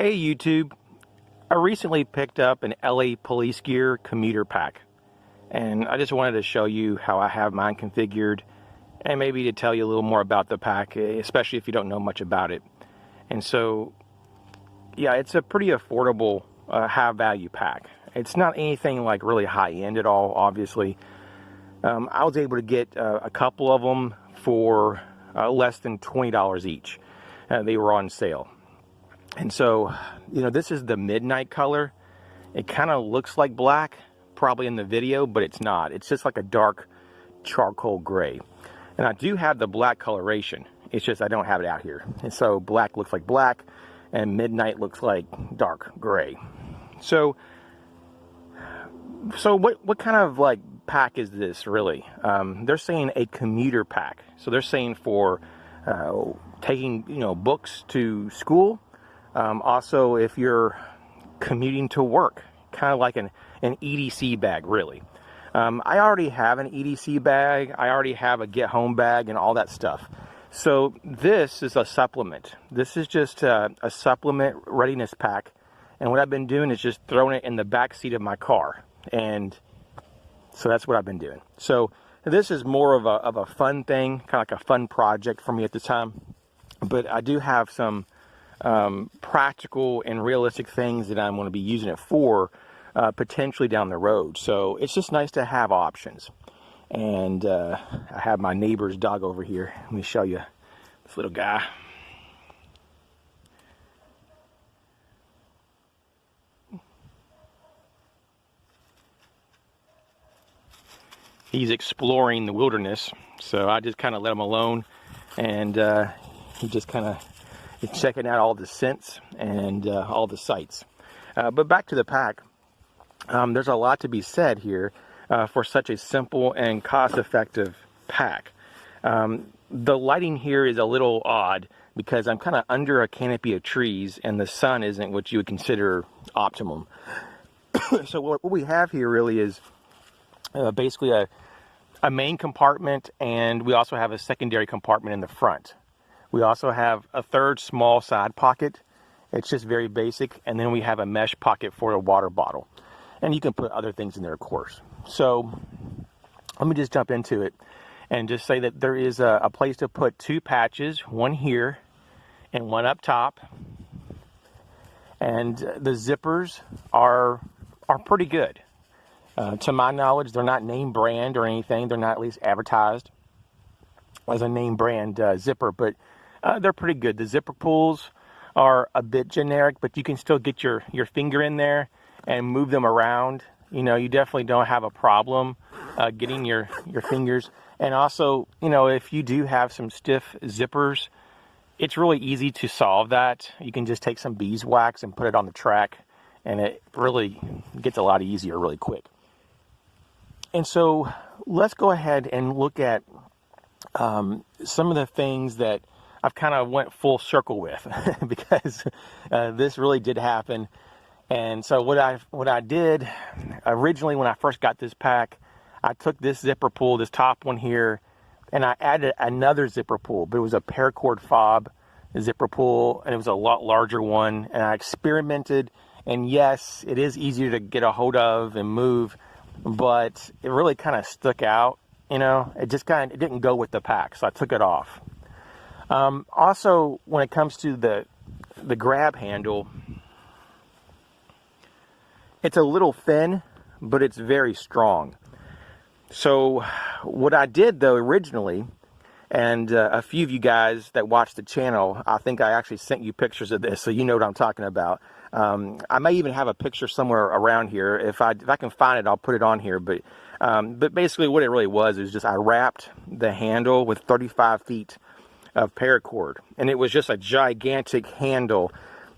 Hey YouTube, I recently picked up an LA Police Gear Commuter pack, and I just wanted to show you how I have mine configured and maybe to tell you a little more about the pack, especially if you don't know much about it. And so, yeah, it's a pretty affordable, high value pack. It's not anything like really high end at all, obviously. I was able to get a couple of them for less than $20 each. They were on sale. And so, you know, this is the midnight color. It kind of looks like black, probably in the video, but it's not. It's just like a dark charcoal gray. And I do have the black coloration. It's just I don't have it out here. And so black looks like black, and midnight looks like dark gray. So what kind of like pack is this really? They're saying a commuter pack. So they're saying for taking, you know, books to school. Also, if you're commuting to work, kind of like an EDC bag, really. I already have an EDC bag. I already have a get home bag and all that stuff. So this is a supplement. This is just a supplement readiness pack. And what I've been doing is just throwing it in the back seat of my car. And so that's what I've been doing. So this is more of a fun thing, kind of like a fun project for me at the time. But I do have some practical and realistic things that I'm going to be using it for potentially down the road. So it's just nice to have options. And I have my neighbor's dog over here. Let me show you this little guy. He's exploring the wilderness, so I just kind of let him alone, and he just kind of checking out all the scents and all the sights. But back to the pack, there's a lot to be said here for such a simple and cost-effective pack. The lighting here is a little odd because I'm kind of under a canopy of trees and the sun isn't what you would consider optimum. So what we have here really is basically a main compartment, and we also have a secondary compartment in the front. We also have a third small side pocket. It's just very basic. And then we have a mesh pocket for a water bottle. And you can put other things in there, of course. So let me just jump into it and just say that there is a place to put two patches, one here and one up top. And the zippers are pretty good. To my knowledge, they're not name brand or anything. They're not at least advertised as a name brand zipper, but they're pretty good. The zipper pulls are a bit generic, but you can still get your finger in there and move them around. You know, you definitely don't have a problem getting your fingers. And also, you know, if you do have some stiff zippers, it's really easy to solve that. You can just take some beeswax and put it on the track, and it really gets a lot easier really quick. And so let's go ahead and look at some of the things that I've kind of went full circle with because this really did happen. And so what I did originally when I first got this pack, I took this zipper pull, this top one here, and I added another zipper pull, but it was a paracord fob zipper pull, and it was a lot larger one. And I experimented, and yes, it is easier to get a hold of and move, but it really kind of stuck out. You know, it didn't go with the pack, so I took it off. Also, when it comes to the grab handle, it's a little thin, but it's very strong. So what I did though originally, and a few of you guys that watch the channel, I think I actually sent you pictures of this, so you know what I'm talking about. I may even have a picture somewhere around here. If I can find it, I'll put it on here. But basically what it really was is just I wrapped the handle with 35 feet of paracord, and it was just a gigantic handle,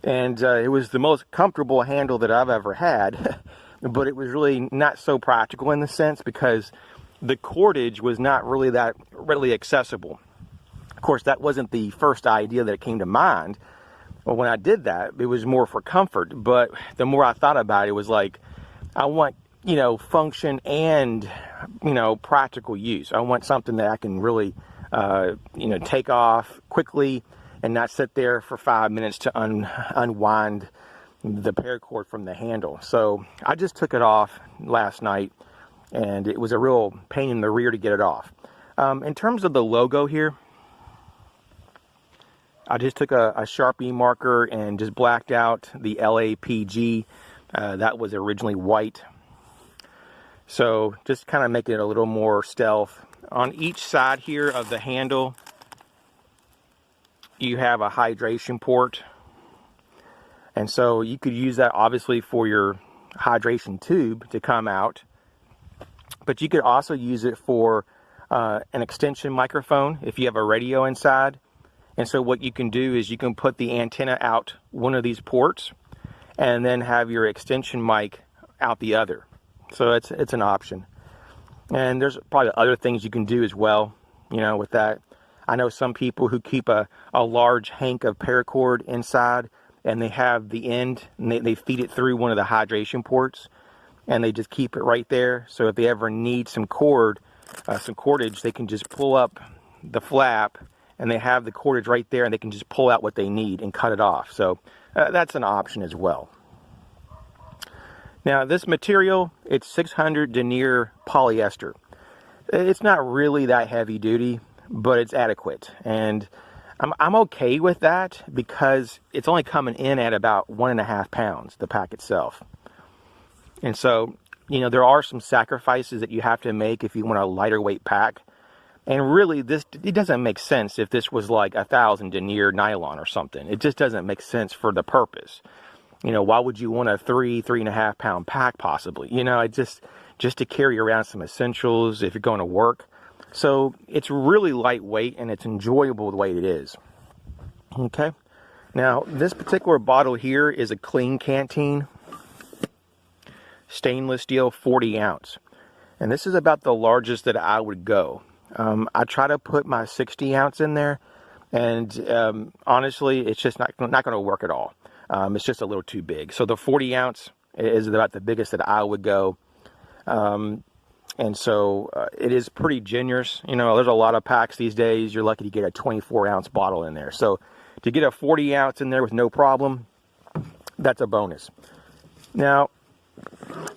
and it was the most comfortable handle that I've ever had. But it was really not so practical in the sense because the cordage was not really that readily accessible. Of course, that wasn't the first idea that came to mind. Well, when I did that, it was more for comfort. But the more I thought about it, it was like, I want, you know, function and, you know, practical use. I want something that I can really, you know, take off quickly and not sit there for 5 minutes to unwind the paracord from the handle. So I just took it off last night, and it was a real pain in the rear to get it off. In terms of the logo here, I just took a Sharpie marker and just blacked out the LAPG. That was originally white. So just kind of making it a little more stealth. On each side here of the handle, you have a hydration port. And so you could use that obviously for your hydration tube to come out. But you could also use it for an extension microphone if you have a radio inside. And so what you can do is you can put the antenna out one of these ports and then have your extension mic out the other. So it's an option. And there's probably other things you can do as well, you know, with that. I know some people who keep a large hank of paracord inside, and they have the end, and they feed it through one of the hydration ports, and they just keep it right there. So if they ever need some cordage, they can just pull up the flap, and they have the cordage right there, and they can just pull out what they need and cut it off. So that's an option as well. Now this material, it's 600 denier polyester. It's not really that heavy duty, but it's adequate. And I'm okay with that because it's only coming in at about 1.5 pounds, the pack itself. And so, you know, there are some sacrifices that you have to make if you want a lighter weight pack. And really, it doesn't make sense if this was like 1,000 denier nylon or something. It just doesn't make sense for the purpose. You know, why would you want a 3.5 pound pack possibly? You know, it just to carry around some essentials if you're going to work. So it's really lightweight and it's enjoyable the way it is. Okay. Now this particular bottle here is a clean canteen, stainless steel, 40 ounce. And this is about the largest that I would go. I try to put my 60 ounce in there, and honestly, it's just not going to work at all. It's just a little too big. So the 40 ounce is about the biggest that I would go. And so it is pretty generous. You know, there's a lot of packs these days. You're lucky to get a 24 ounce bottle in there. So to get a 40 ounce in there with no problem, that's a bonus. Now,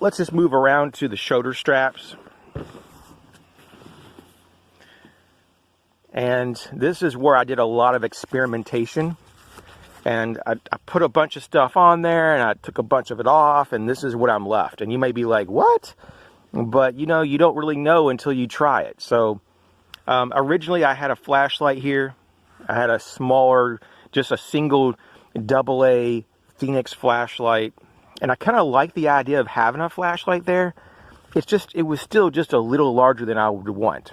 let's just move around to the shoulder straps. And this is where I did a lot of experimentation. And I put a bunch of stuff on there, and I took a bunch of it off, and this is what I'm left. And you may be like, what? But, you know, you don't really know until you try it. So, originally I had a flashlight here. I had a smaller, just a single AA Phoenix flashlight. And I kind of like the idea of having a flashlight there. It was still just a little larger than I would want.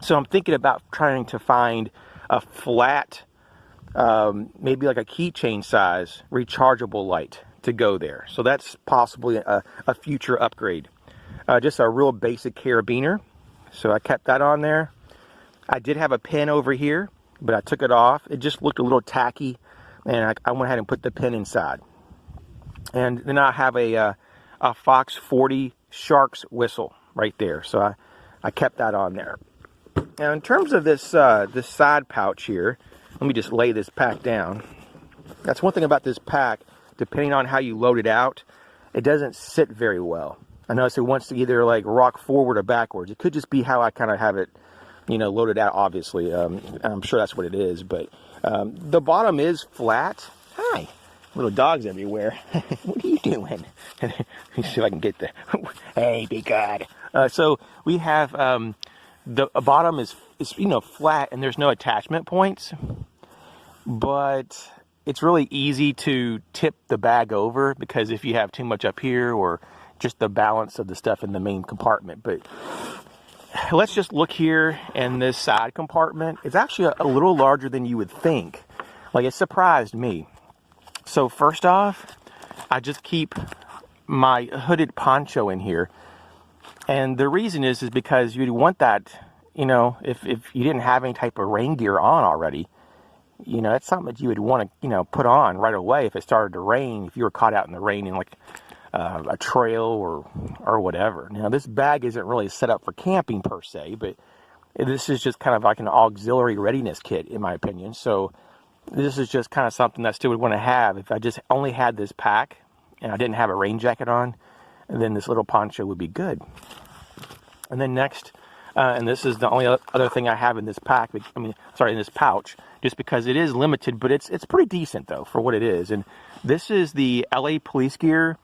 So I'm thinking about trying to find a flat, maybe like a keychain size rechargeable light to go there. So that's possibly a future upgrade. Just a real basic carabiner. So I kept that on there. I did have a pin over here, but I took it off. It just looked a little tacky, and I went ahead and put the pin inside. And then I have a Fox 40 Sharks whistle right there. So I kept that on there. Now in terms of this side pouch here, let me just lay this pack down. That's one thing about this pack. Depending on how you load it out, it doesn't sit very well. I notice it wants to either like rock forward or backwards. It could just be how I kind of have it, you know, loaded out, obviously. I'm sure that's what it is. But the bottom is flat. Hi. Little dogs everywhere. What are you doing? Let me see if I can get the... Hey, be good. So we have... the bottom is, you know, flat, and there's no attachment points. But it's really easy to tip the bag over, because if you have too much up here, or just the balance of the stuff in the main compartment. But let's just look here in this side compartment. It's actually a little larger than you would think. Like, it surprised me. So first off, I just keep my hooded poncho in here. And the reason is because you'd want that, you know, if you didn't have any type of rain gear on already, you know, that's something that you would want to, you know, put on right away if it started to rain, if you were caught out in the rain in like a trail or whatever. Now, this bag isn't really set up for camping per se, but this is just kind of like an auxiliary readiness kit, in my opinion. So This is just kind of something that I still would want to have. If I just only had this pack and I didn't have a rain jacket on, then this little poncho would be good. And then next, and this is the only other thing I have in this pack, in this pouch, just because it is limited, but it's pretty decent though for what it is. And this is the LA Police Gear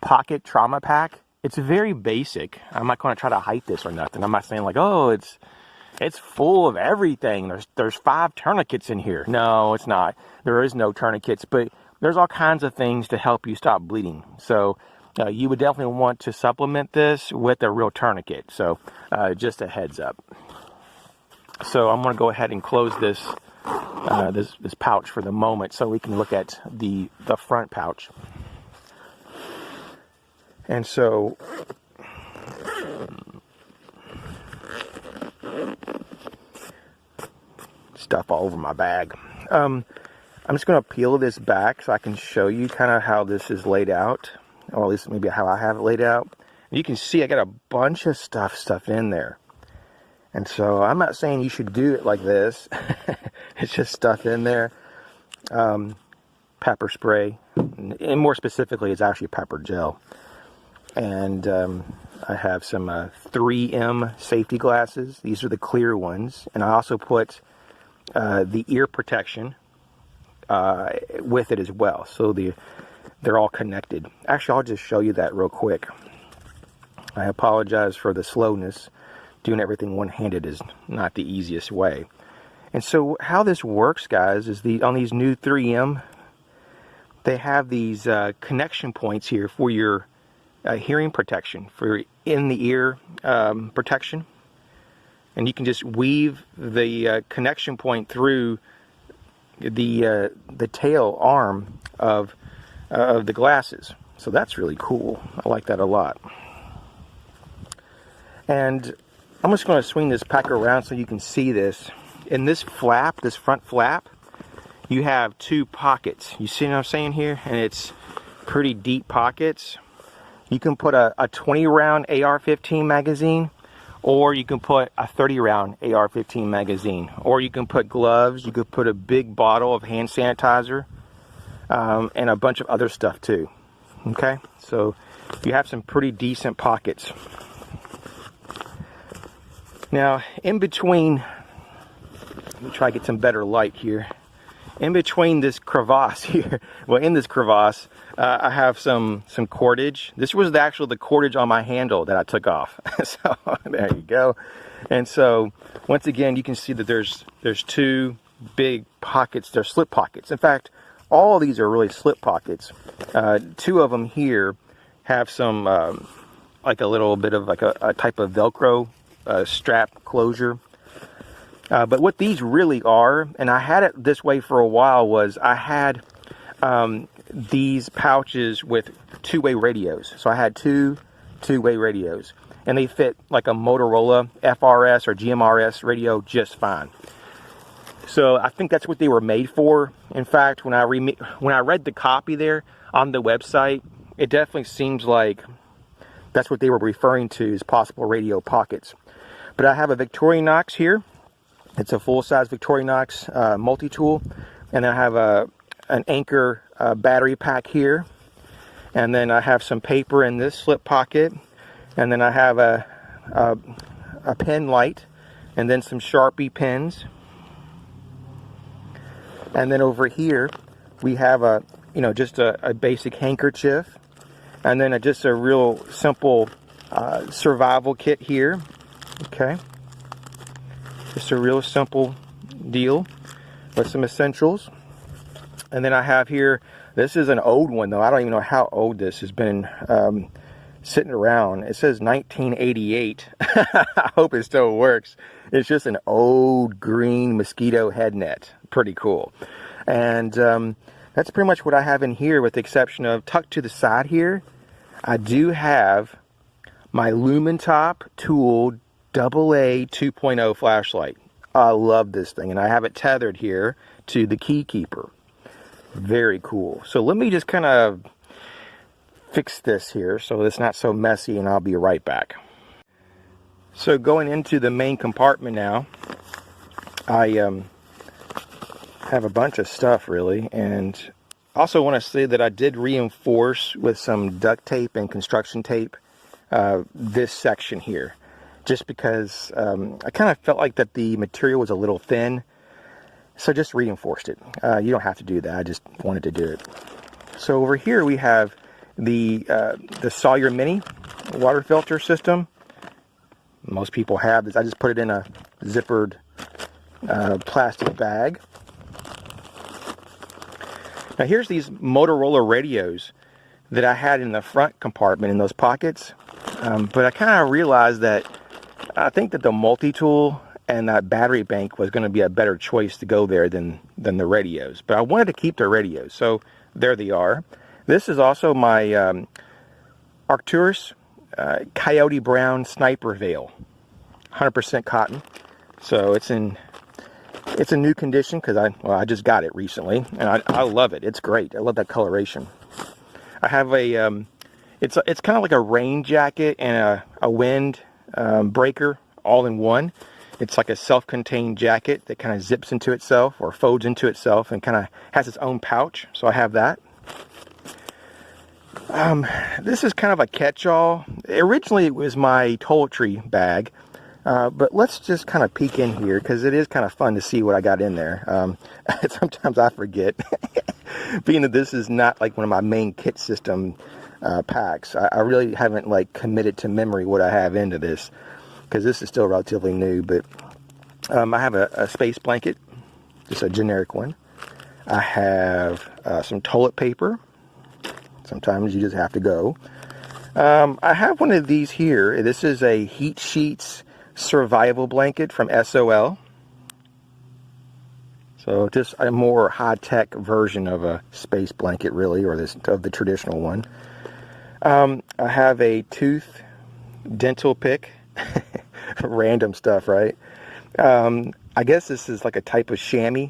Pocket Trauma Pack. It's very basic. I'm not going to try to hype this or nothing. I'm not saying like, oh, it's full of everything. There's 5 tourniquets in here. No, it's not. There is no tourniquets, but there's all kinds of things to help you stop bleeding. So you would definitely want to supplement this with a real tourniquet. So just a heads up. So I'm going to go ahead and close this this pouch for the moment so we can look at the front pouch. And so stuff all over my bag. I'm just going to peel this back so I can show you kind of how this is laid out, or at least maybe how I have it laid out. You can see I got a bunch of stuff in there. And so I'm not saying you should do it like this. It's just stuff in there. Pepper spray, and more specifically, it's actually pepper gel. And I have some 3M safety glasses. These are the clear ones. And I also put the ear protection with it as well. So they're all connected. Actually, I'll just show you that real quick. I apologize for the slowness. Doing everything one-handed is not the easiest way. And so how this works, guys, is on these new 3M, they have these connection points here for your hearing protection, for in-the-ear protection. And you can just weave the connection point through the tail arm of the glasses. So that's really cool. I like that a lot. And I'm just going to swing this pack around so you can see this. In this flap, this front flap, you have 2 pockets. You see what I'm saying here? And it's pretty deep pockets. You can put a 20-round AR-15 magazine, or you can put a 30-round AR-15 magazine, or you can put gloves. You could put a big bottle of hand sanitizer, and a bunch of other stuff too. Okay, so you have some pretty decent pockets. Now, in between, let me try to get some better light here. In between this crevasse here, well, in this crevasse, I have some cordage. This was the cordage on my handle that I took off. So there you go. And so once again, you can see that there's 2 big pockets. They're slip pockets. In fact, all of these are really slip pockets. 2 of them here have some like a little bit of like a type of Velcro strap closure. But what these really are, and I had it this way for a while, was I had these pouches with 2-way radios. So I had 2 2-way radios, and they fit like a Motorola FRS or GMRS radio just fine. So I think that's what they were made for. In fact, when I read the copy there on the website, it definitely seems like that's what they were referring to as possible radio pockets. But I have a Victorinox here. It's a full-size Victorinox multi-tool. And then I have an Anchor battery pack here. And then I have some paper in this slip pocket. And then I have a pen light. And then some Sharpie pens. And then over here, we have just a basic handkerchief. And then just a real simple survival kit here. Okay. Just a real simple deal with some essentials. And then I have here, this is an old one though. I don't even know how old this has been sitting around. It says 1988. I hope it still works. It's just an old green mosquito head net. Pretty cool. And that's pretty much what I have in here, with the exception of tucked to the side here, I do have my Lumentop Tool AA 2.0 flashlight. I love this thing, and I have it tethered here to the key keeper. Very cool. So let me just kind of fix this here so it's not so messy, and I'll be right back. So going into the main compartment now, I have a bunch of stuff really, and also want to say that I did reinforce with some duct tape and construction tape this section here, just because I kind of felt like that the material was a little thin, so just reinforced it. You don't have to do that, I just wanted to do it. So over here we have the Sawyer Mini water filter system. Most people have this. I just put it in a zippered plastic bag. Now here's these Motorola radios that I had in the front compartment in those pockets, but I kind of realized that I think that the multi-tool and that battery bank was going to be a better choice to go there than the radios. But I wanted to keep the radios, so there they are. This is also my Arcturus Coyote Brown Sniper Veil, 100% cotton. So it's in new condition because I just got it recently, and I love it. It's great. I love that coloration. I have a it's kind of like a rain jacket and a wind breaker all in one. It's like a self-contained jacket that kind of zips into itself or folds into itself and kind of has its own pouch. So I have that. This is kind of a catch-all. Originally it was my toiletry bag. But let's just kind of peek in here because it is kind of fun to see what I got in there. Sometimes I forget, being that this is not like one of my main kit system packs. I really haven't like committed to memory what I have into this because this is still relatively new. But I have a space blanket, just a generic one. I have some toilet paper. Sometimes you just have to go. I have one of these here. This is a Heat Sheets survival blanket from SOL. So just a more high-tech version of a space blanket really, or of the traditional one. I have a tooth dental pick. Random stuff, right? I guess this is like a type of chamois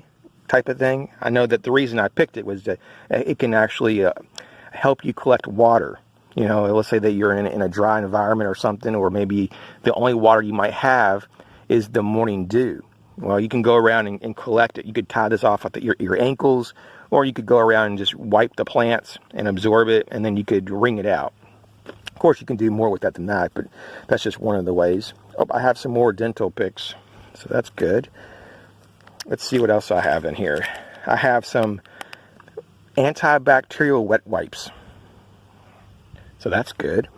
type of thing. I know that the reason I picked it was that it can actually help you collect water. You know, let's say that you're in a dry environment or something, or maybe the only water you might have is the morning dew. Well, you can go around and collect it. You could tie this off at your ankles, or you could go around and just wipe the plants and absorb it, and then you could wring it out. Of course, you can do more with that than that, but that's just one of the ways. Oh, I have some more dental picks, so that's good. Let's see what else I have in here. I have some antibacterial wet wipes. So that's good.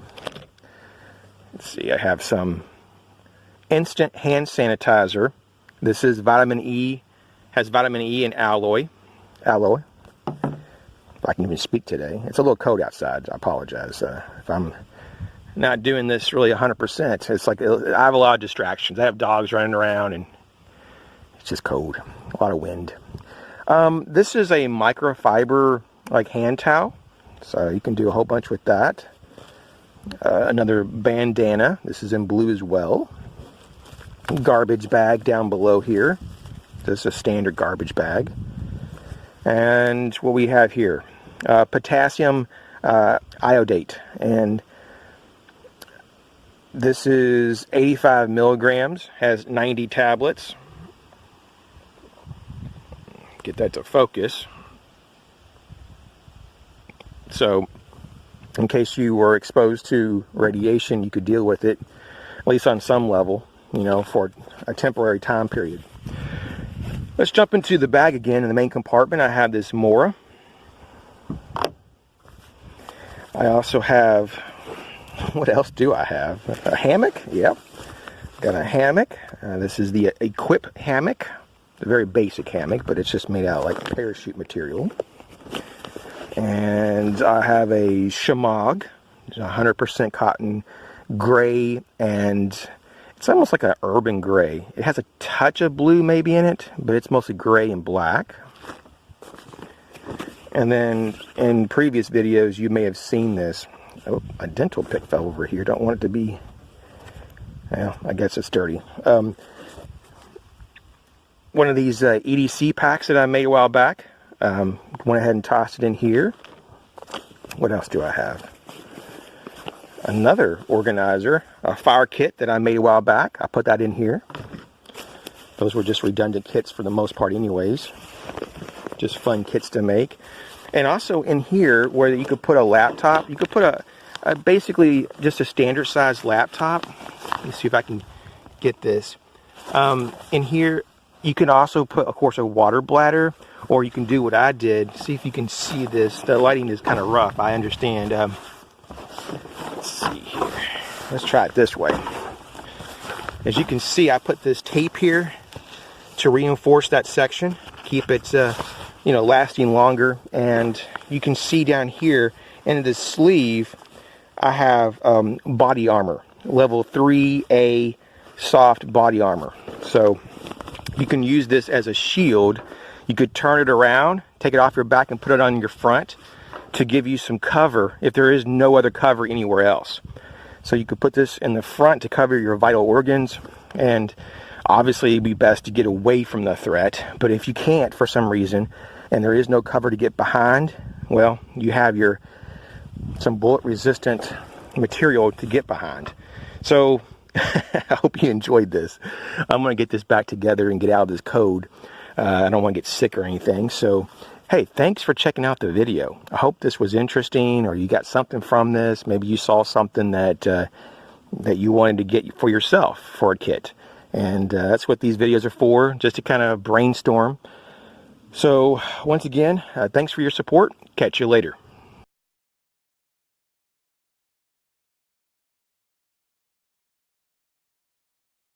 Let's see, I have some instant hand sanitizer. This is vitamin E, has vitamin E and aloe. If I can even speak today. It's a little cold outside, I apologize. If I'm not doing this really 100%, it's like I have a lot of distractions. I have dogs running around and it's just cold, a lot of wind. This is a microfiber like hand towel. So you can do a whole bunch with that. Another bandana. This is in blue as well. Garbage bag down below here. This is a standard garbage bag. And what we have here, potassium iodate. And this is 85 milligrams, has 90 tablets. Get that to focus. So, in case you were exposed to radiation, you could deal with it, at least on some level, you know, for a temporary time period. Let's jump into the bag again. In the main compartment, I have this Mora. I also have, what else do I have? A hammock, yep. Got a hammock. This is the Equip hammock. It's a very basic hammock, but it's just made out of like parachute material. And I have a Shamog, 100% cotton, gray, and it's almost like an urban gray. It has a touch of blue maybe in it, but it's mostly gray and black. And then in previous videos, you may have seen this. Oh, a dental pick fell over here. Don't want it to be, well, I guess it's dirty. One of these EDC packs that I made a while back. Went ahead and tossed it in here. What else do I have? Another organizer, a fire kit that I made a while back. I put that in here. Those were just redundant kits for the most part anyways. just fun kits to make. And also in here, where you could put a laptop, you could put a basically just a standard size laptop. Let me see if I can get this. In here, you can also put, of course, a water bladder, or you can do what I did. See if you can see this. The lighting is kind of rough, I understand. Let's see here. Let's try it this way. As you can see, I put this tape here to reinforce that section, keep it lasting longer. And you can see down here in the sleeve, I have body armor, level 3A soft body armor. So you can use this as a shield. You could turn it around, take it off your back and put it on your front to give you some cover if there is no other cover anywhere else. So you could put this in the front to cover your vital organs, and obviously it'd be best to get away from the threat. But if you can't for some reason and there is no cover to get behind, well, you have some bullet resistant material to get behind. So I hope you enjoyed this. I'm going to get this back together and get out of this code. I don't want to get sick or anything. So hey, thanks for checking out the video. I hope this was interesting, or you got something from this. Maybe you saw something that you wanted to get for yourself for a kit. And that's what these videos are for, just to kind of brainstorm. So once again, thanks for your support. Catch you later.